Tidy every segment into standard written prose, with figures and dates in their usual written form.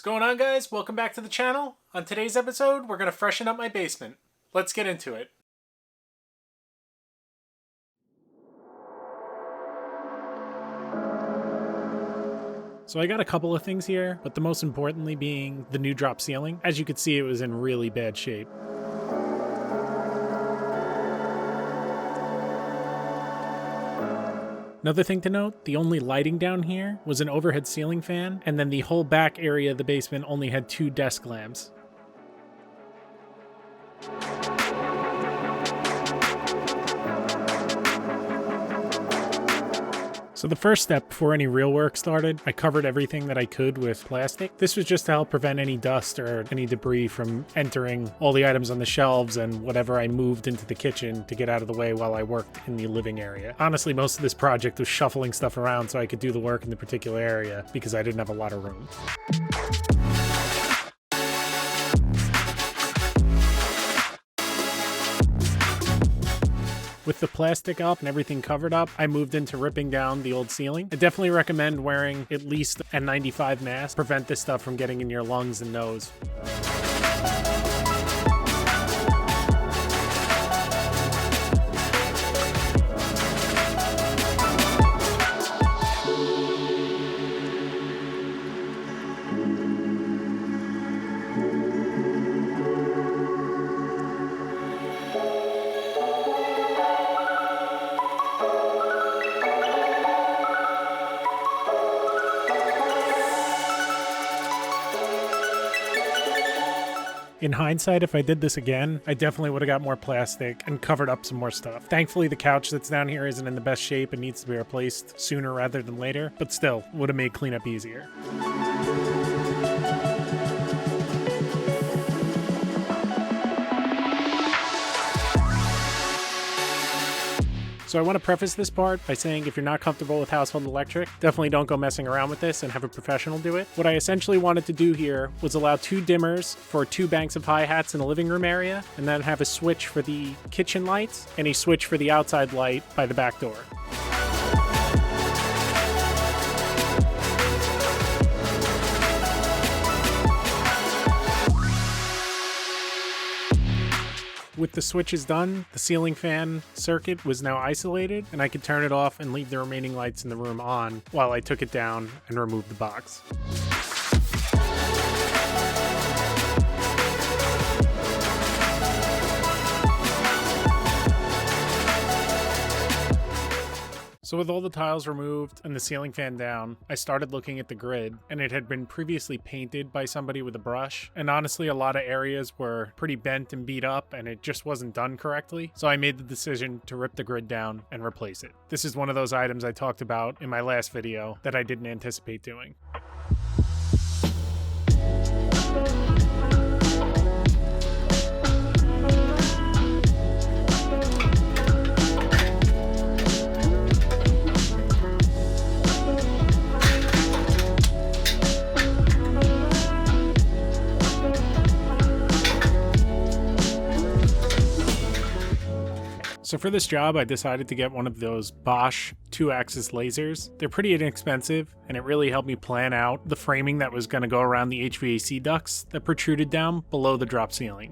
going on, guys? Welcome back to the channel. On today's episode, we're going to freshen up my basement. Let's get into it. So I got a couple of things here, but the most importantly being the new drop ceiling. As you can see, it was in really bad shape. Another thing to note, the only lighting down here was an overhead ceiling fan, and then the whole back area of the basement only had 2 desk lamps. So the first step before any real work started, I covered everything that I could with plastic. This was just to help prevent any dust or any debris from entering all the items on the shelves and whatever I moved into the kitchen to get out of the way while I worked in the living area. Honestly, most of this project was shuffling stuff around so I could do the work in the particular area because I didn't have a lot of room. With the plastic up and everything covered up, I moved into ripping down the old ceiling. I definitely recommend wearing at least a N95 mask, prevent this stuff from getting in your lungs and nose. In hindsight, if I did this again, I definitely would have got more plastic and covered up some more stuff. Thankfully, the couch that's down here isn't in the best shape and needs to be replaced sooner rather than later, but still, would have made cleanup easier. So I want to preface this part by saying if you're not comfortable with household electric, definitely don't go messing around with this and have a professional do it. What I essentially wanted to do here was allow 2 dimmers for 2 banks of hi-hats in the living room area, and then have a switch for the kitchen lights and a switch for the outside light by the back door. With the switches done, the ceiling fan circuit was now isolated, and I could turn it off and leave the remaining lights in the room on while I took it down and removed the box. So with all the tiles removed and the ceiling fan down, I started looking at the grid, and it had been previously painted by somebody with a brush, and honestly a lot of areas were pretty bent and beat up and it just wasn't done correctly, so I made the decision to rip the grid down and replace it. This is one of those items I talked about in my last video that I didn't anticipate doing. So for this job, I decided to get one of those Bosch 2-axis lasers. They're pretty inexpensive, and it really helped me plan out the framing that was going to go around the HVAC ducts that protruded down below the drop ceiling.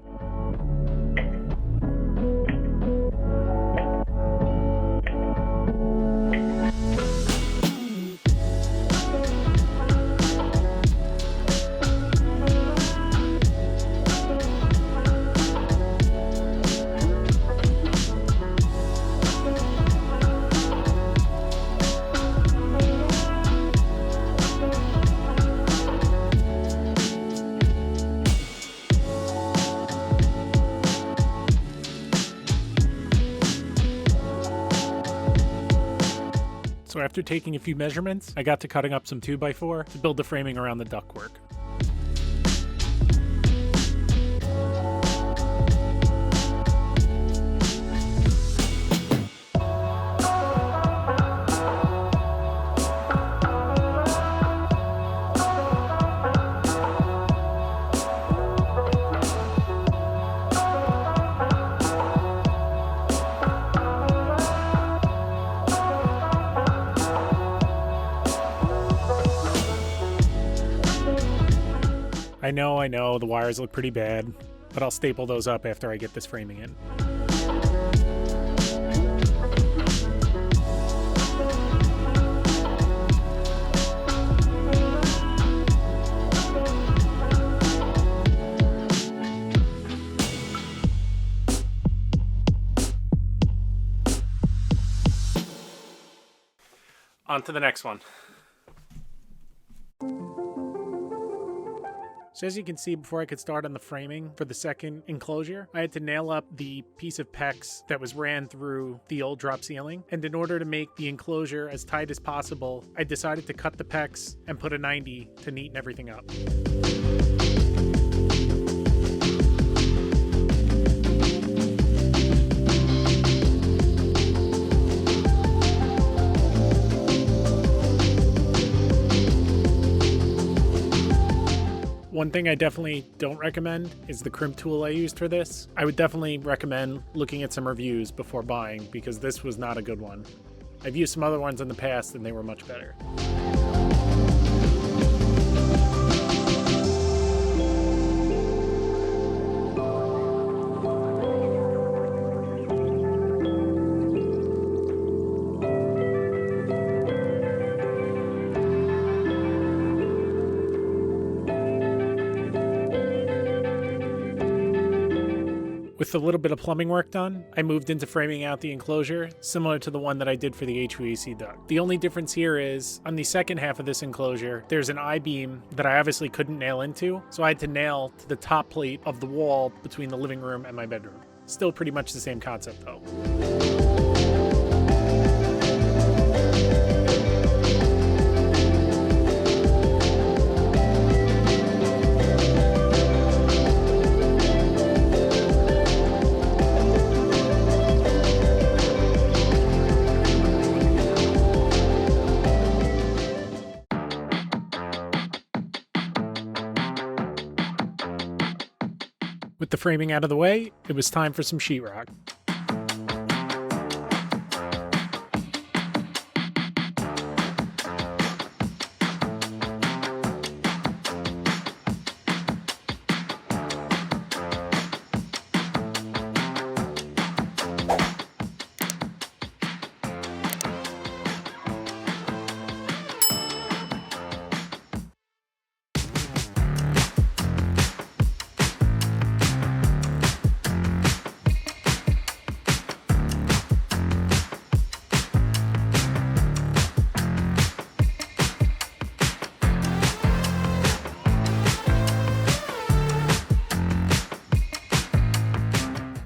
So after taking a few measurements, I got to cutting up some 2x4 to build the framing around the ductwork. I know, the wires look pretty bad, but I'll staple those up after I get this framing in. On to the next one. So as you can see, before I could start on the framing for the second enclosure, I had to nail up the piece of PEX that was ran through the old drop ceiling. And in order to make the enclosure as tight as possible, I decided to cut the PEX and put a 90 to neaten everything up. One thing I definitely don't recommend is the crimp tool I used for this. I would definitely recommend looking at some reviews before buying because this was not a good one. I've used some other ones in the past and they were much better. With a little bit of plumbing work done, I moved into framing out the enclosure, similar to the one that I did for the HVAC duct. The only difference here is, on the second half of this enclosure, there's an I-beam that I obviously couldn't nail into, so I had to nail to the top plate of the wall between the living room and my bedroom. Still pretty much the same concept though. With the framing out of the way, it was time for some sheetrock.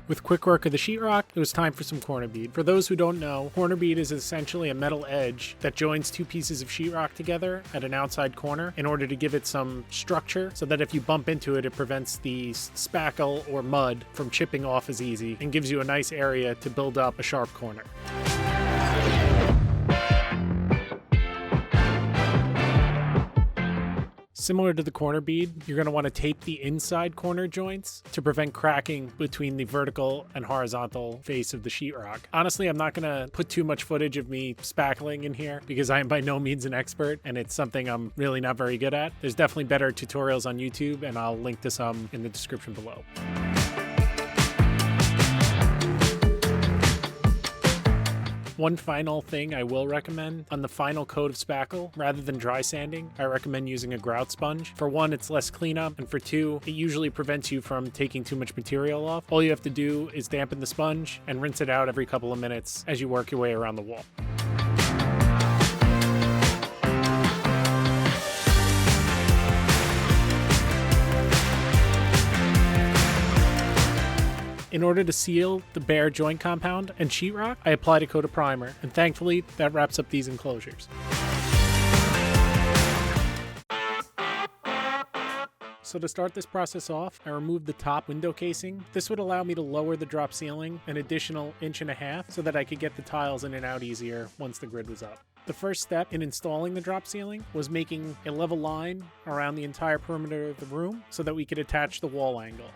With quick work of the sheetrock, it was time for some corner bead. For those who don't know, corner bead is essentially a metal edge that joins two pieces of sheetrock together at an outside corner in order to give it some structure so that if you bump into it, it prevents the spackle or mud from chipping off as easy and gives you a nice area to build up a sharp corner. Similar to the corner bead, you're going to want to tape the inside corner joints to prevent cracking between the vertical and horizontal face of the sheetrock. Honestly, I'm not going to put too much footage of me spackling in here because I am by no means an expert and it's something I'm really not very good at. There's definitely better tutorials on YouTube and I'll link to some in the description below. One final thing I will recommend, on the final coat of spackle, rather than dry sanding, I recommend using a grout sponge. For one, it's less cleanup, and for two, it usually prevents you from taking too much material off. All you have to do is dampen the sponge and rinse it out every couple of minutes as you work your way around the wall. In order to seal the bare joint compound and sheetrock, I applied a coat of primer, and thankfully that wraps up these enclosures. So to start this process off, I removed the top window casing. This would allow me to lower the drop ceiling an additional 1.5 inches so that I could get the tiles in and out easier once the grid was up. The first step in installing the drop ceiling was making a level line around the entire perimeter of the room so that we could attach the wall angle.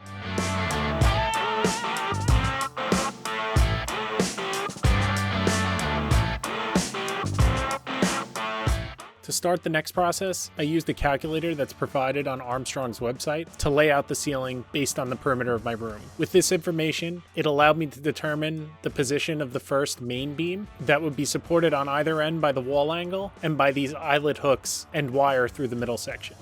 To To start the next process, I used a calculator that's provided on Armstrong's website to lay out the ceiling based on the perimeter of my room. With this information, it allowed me to determine the position of the first main beam that would be supported on either end by the wall angle and by these eyelet hooks and wire through the middle section.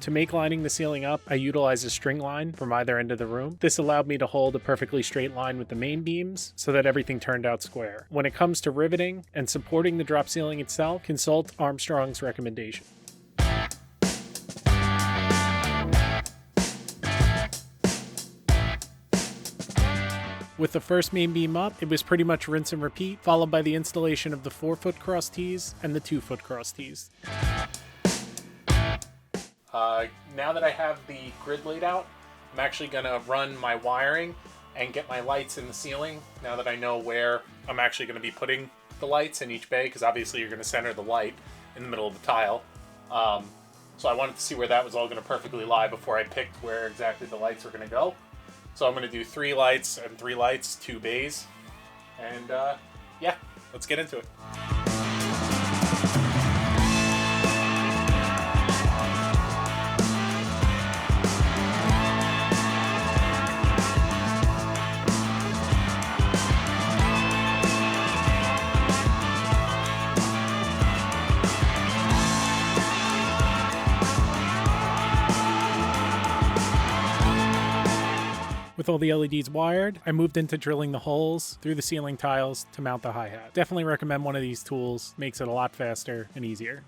To make lining the ceiling up, I utilized a string line from either end of the room. This allowed me to hold a perfectly straight line with the main beams so that everything turned out square. When it comes to riveting and supporting the drop ceiling itself, consult Armstrong's recommendation. With the first main beam up, it was pretty much rinse and repeat, followed by the installation of the 4-foot cross tees and the 2-foot cross tees. Now that I have the grid laid out, I'm actually going to run my wiring and get my lights in the ceiling now that I know where I'm actually going to be putting the lights in each bay, because obviously you're going to center the light in the middle of the tile. So I wanted to see where that was all going to perfectly lie before I picked where exactly the lights were going to go. So I'm going to do 3 lights and 3 lights, 2 bays. And yeah, let's get into it. With all the LEDs wired, I moved into drilling the holes through the ceiling tiles to mount the hi-hat. Definitely recommend one of these tools, makes it a lot faster and easier.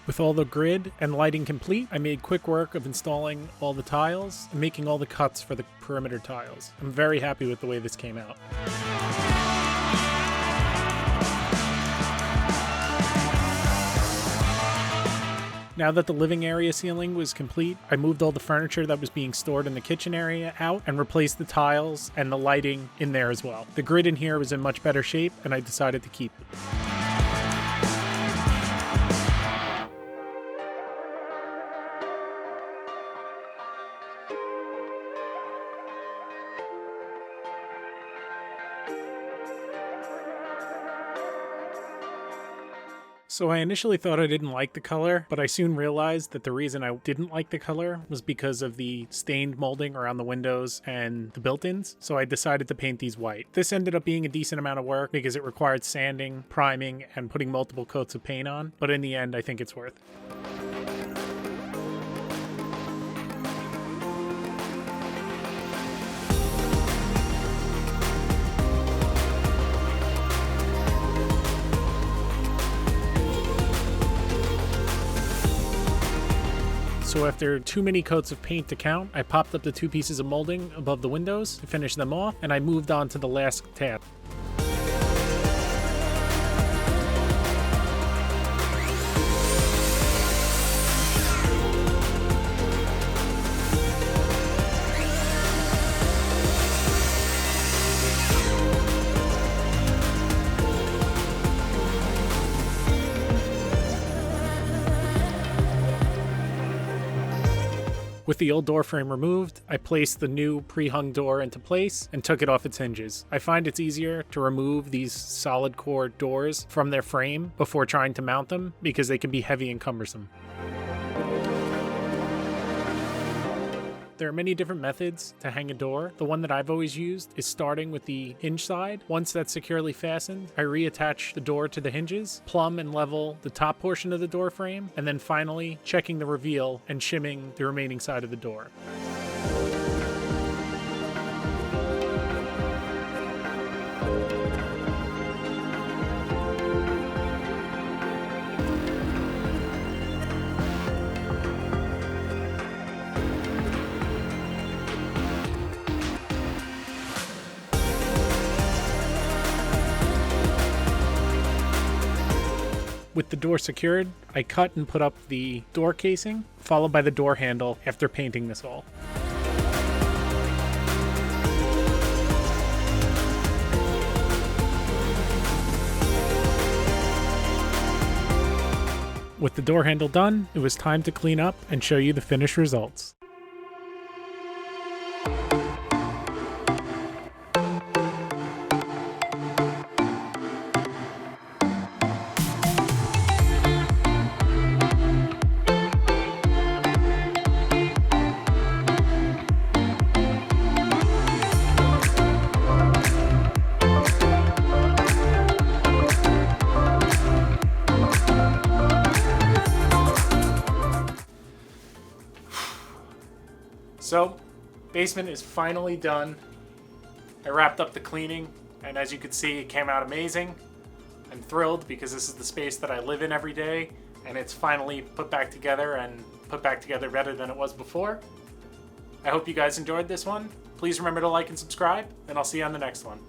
With all the grid and lighting complete, I made quick work of installing all the tiles and making all the cuts for the perimeter tiles. I'm very happy with the way this came out. Now that the living area ceiling was complete, I moved all the furniture that was being stored in the kitchen area out and replaced the tiles and the lighting in there as well. The grid in here was in much better shape, and I decided to keep it. So I initially thought I didn't like the color, but I soon realized that the reason I didn't like the color was because of the stained molding around the windows and the built-ins, so I decided to paint these white. This ended up being a decent amount of work because it required sanding, priming, and putting multiple coats of paint on, but in the end I think it's worth it. So after too many coats of paint to count, I popped up the 2 pieces of molding above the windows to finish them off, and I moved on to the last task. With the old door frame removed, I placed the new pre-hung door into place and took it off its hinges. I find it's easier to remove these solid core doors from their frame before trying to mount them because they can be heavy and cumbersome. There are many different methods to hang a door. The one that I've always used is starting with the hinge side. Once that's securely fastened, I reattach the door to the hinges, plumb and level the top portion of the door frame, and then finally checking the reveal and shimming the remaining side of the door. With the door secured, I cut and put up the door casing, followed by the door handle after painting this all. With the door handle done, it was time to clean up and show you the finished results. So, basement is finally done. I wrapped up the cleaning, and as you can see, it came out amazing. I'm thrilled because this is the space that I live in every day, and it's finally put back together and put back together better than it was before. I hope you guys enjoyed this one. Please remember to like and subscribe, and I'll see you on the next one.